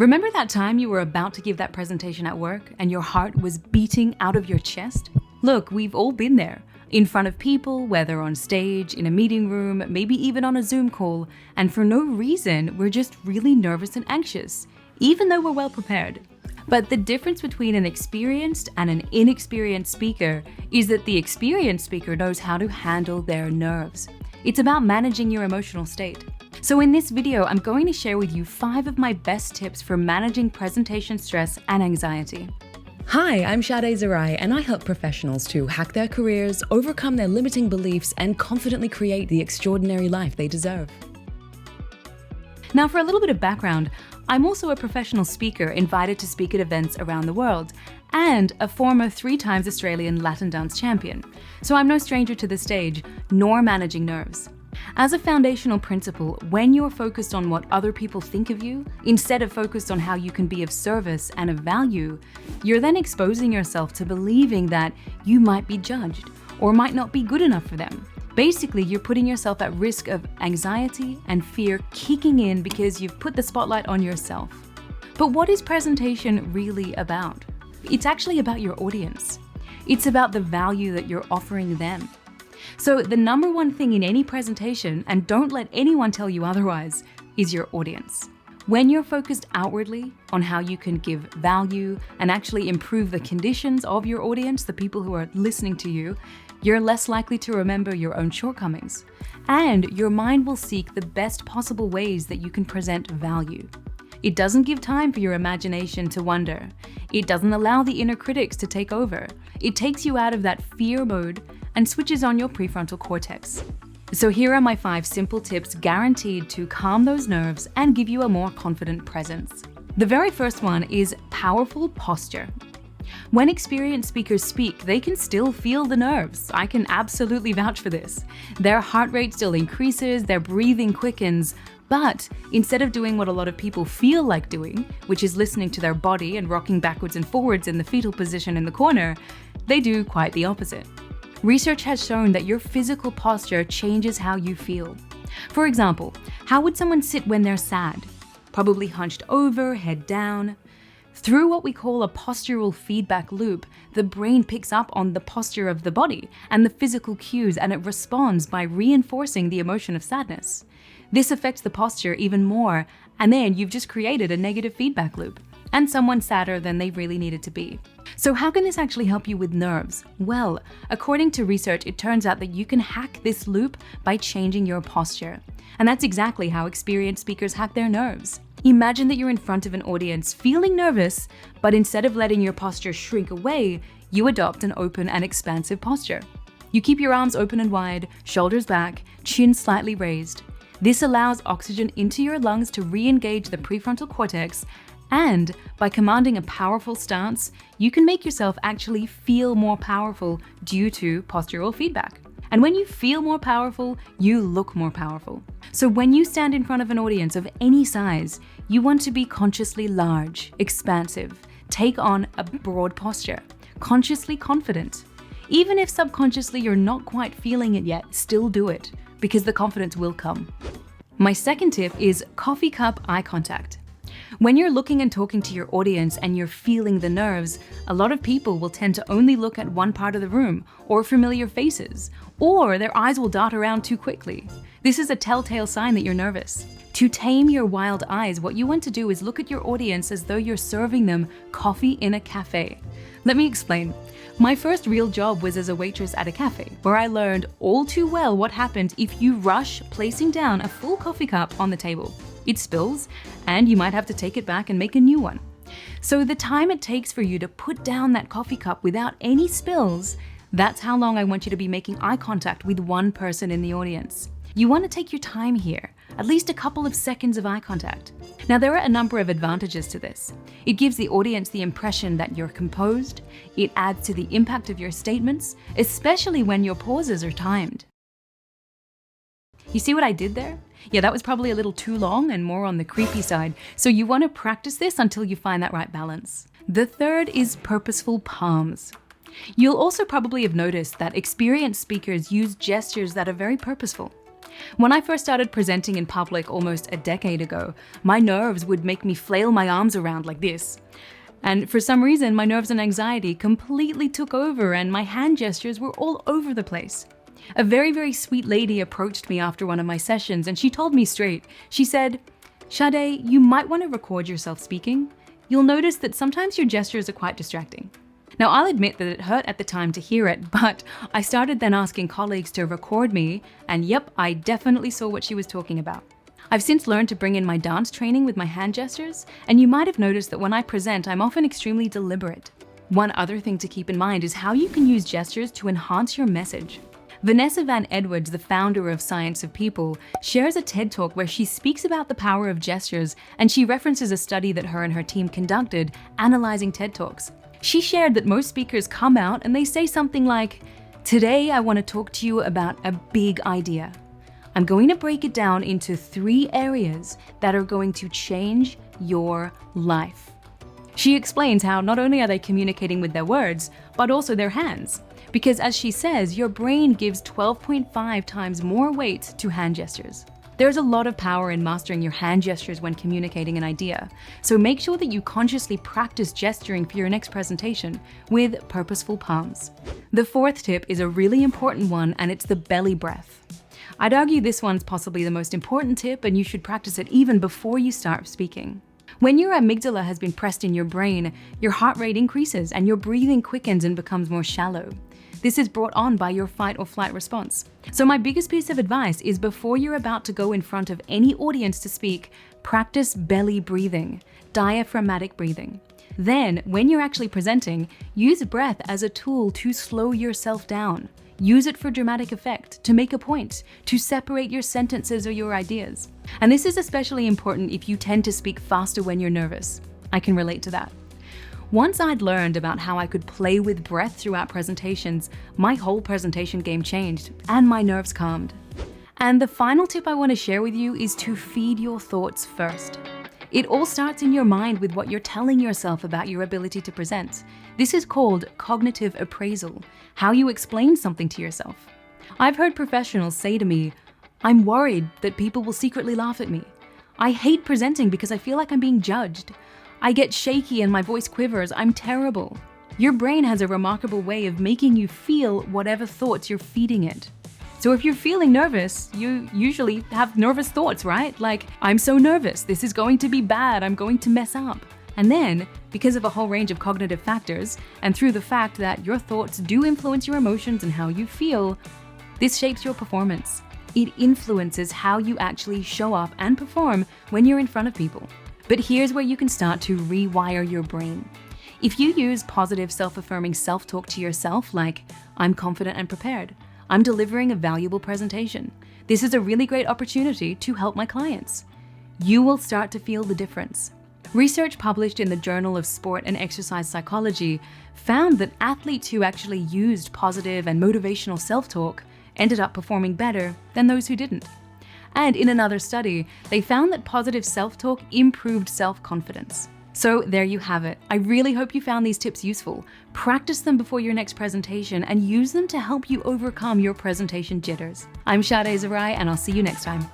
Remember that time you were about to give that presentation at work and your heart was beating out of your chest? Look, we've all been there. In front of people, whether on stage, in a meeting room, maybe even on a Zoom call, and for no reason, we're just really nervous and anxious, even though we're well prepared. But the difference between an experienced and an inexperienced speaker is that the experienced speaker knows how to handle their nerves. It's about managing your emotional state. So in this video, I'm going to share with you 5 of my best tips for managing presentation stress and anxiety. Hi, I'm Shadé Zahrai, and I help professionals to hack their careers, overcome their limiting beliefs, and confidently create the extraordinary life they deserve. Now, for a little bit of background, I'm also a professional speaker invited to speak at events around the world, and a former 3-time Australian Latin dance champion. So I'm no stranger to the stage, nor managing nerves. As a foundational principle, when you're focused on what other people think of you, instead of focused on how you can be of service and of value, you're then exposing yourself to believing that you might be judged or might not be good enough for them. Basically, you're putting yourself at risk of anxiety and fear kicking in because you've put the spotlight on yourself. But what is presentation really about? It's actually about your audience. It's about the value that you're offering them. So the number one thing in any presentation, and don't let anyone tell you otherwise, is your audience. When you're focused outwardly on how you can give value and actually improve the conditions of your audience, the people who are listening to you, you're less likely to remember your own shortcomings. And your mind will seek the best possible ways that you can present value. It doesn't give time for your imagination to wander. It doesn't allow the inner critics to take over. It takes you out of that fear mode and switches on your prefrontal cortex. So here are my 5 simple tips guaranteed to calm those nerves and give you a more confident presence. The very first one is powerful posture. When experienced speakers speak, they can still feel the nerves. I can absolutely vouch for this. Their heart rate still increases, their breathing quickens, but instead of doing what a lot of people feel like doing, which is listening to their body and rocking backwards and forwards in the fetal position in the corner, they do quite the opposite. Research has shown that your physical posture changes how you feel. For example, how would someone sit when they're sad? Probably hunched over, head down. Through what we call a postural feedback loop, the brain picks up on the posture of the body and the physical cues, and it responds by reinforcing the emotion of sadness. This affects the posture even more, and then you've just created a negative feedback loop, and someone's sadder than they really needed to be. So how can this actually help you with nerves? Well, according to research, it turns out that you can hack this loop by changing your posture. And that's exactly how experienced speakers hack their nerves. Imagine that you're in front of an audience feeling nervous, but instead of letting your posture shrink away, you adopt an open and expansive posture. You keep your arms open and wide, shoulders back, chin slightly raised. This allows oxygen into your lungs to re-engage the prefrontal cortex, and by commanding a powerful stance, you can make yourself actually feel more powerful due to postural feedback. And when you feel more powerful, you look more powerful. So when you stand in front of an audience of any size, you want to be consciously large, expansive, take on a broad posture, consciously confident. Even if subconsciously you're not quite feeling it yet, still do it, because the confidence will come. My second tip is coffee cup eye contact. When you're looking and talking to your audience and you're feeling the nerves, a lot of people will tend to only look at one part of the room or familiar faces, or their eyes will dart around too quickly. This is a telltale sign that you're nervous. To tame your wild eyes, what you want to do is look at your audience as though you're serving them coffee in a cafe. Let me explain. My first real job was as a waitress at a cafe, where I learned all too well what happened if you rush placing down a full coffee cup on the table. It spills, and you might have to take it back and make a new one. So the time it takes for you to put down that coffee cup without any spills, that's how long I want you to be making eye contact with one person in the audience. You want to take your time here, at least a couple of seconds of eye contact. Now, there are a number of advantages to this. It gives the audience the impression that you're composed. It adds to the impact of your statements, especially when your pauses are timed. You see what I did there? Yeah, that was probably a little too long and more on the creepy side, so you want to practice this until you find that right balance. The third is purposeful palms. You'll also probably have noticed that experienced speakers use gestures that are very purposeful. When I first started presenting in public almost a decade ago, my nerves would make me flail my arms around like this. And for some reason, my nerves and anxiety completely took over and my hand gestures were all over the place. A very, very sweet lady approached me after one of my sessions and she told me straight. She said, "Shadé, you might want to record yourself speaking. You'll notice that sometimes your gestures are quite distracting." Now, I'll admit that it hurt at the time to hear it, but I started then asking colleagues to record me, and yep, I definitely saw what she was talking about. I've since learned to bring in my dance training with my hand gestures, and you might have noticed that when I present, I'm often extremely deliberate. One other thing to keep in mind is how you can use gestures to enhance your message. Vanessa Van Edwards, the founder of Science of People, shares a TED Talk where she speaks about the power of gestures, and she references a study that her and her team conducted analyzing TED Talks. She shared that most speakers come out and they say something like, "Today I want to talk to you about a big idea. I'm going to break it down into 3 areas that are going to change your life." She explains how not only are they communicating with their words, but also their hands. Because as she says, your brain gives 12.5 times more weight to hand gestures. There's a lot of power in mastering your hand gestures when communicating an idea. So make sure that you consciously practice gesturing for your next presentation with purposeful palms. The 4th tip is a really important one, and it's the belly breath. I'd argue this one's possibly the most important tip, and you should practice it even before you start speaking. When your amygdala has been pressed in your brain, your heart rate increases and your breathing quickens and becomes more shallow. This is brought on by your fight or flight response. So my biggest piece of advice is before you're about to go in front of any audience to speak, practice belly breathing, diaphragmatic breathing. Then, when you're actually presenting, use breath as a tool to slow yourself down. Use it for dramatic effect, to make a point, to separate your sentences or your ideas. And this is especially important if you tend to speak faster when you're nervous. I can relate to that. Once I'd learned about how I could play with breath throughout presentations, my whole presentation game changed and my nerves calmed. And the final tip I want to share with you is to feed your thoughts first. It all starts in your mind with what you're telling yourself about your ability to present. This is called cognitive appraisal, how you explain something to yourself. I've heard professionals say to me, "I'm worried that people will secretly laugh at me. I hate presenting because I feel like I'm being judged. I get shaky and my voice quivers. I'm terrible." Your brain has a remarkable way of making you feel whatever thoughts you're feeding it. So if you're feeling nervous, you usually have nervous thoughts, right? Like, "I'm so nervous, this is going to be bad, I'm going to mess up." And then, because of a whole range of cognitive factors, and through the fact that your thoughts do influence your emotions and how you feel, this shapes your performance. It influences how you actually show up and perform when you're in front of people. But here's where you can start to rewire your brain. If you use positive self-affirming self-talk to yourself, like, "I'm confident and prepared. I'm delivering a valuable presentation. This is a really great opportunity to help my clients," you will start to feel the difference. Research published in the Journal of Sport and Exercise Psychology found that athletes who actually used positive and motivational self-talk ended up performing better than those who didn't. And in another study, they found that positive self-talk improved self-confidence. So there you have it. I really hope you found these tips useful. Practice them before your next presentation and use them to help you overcome your presentation jitters. I'm Shadé Zahrai, and I'll see you next time.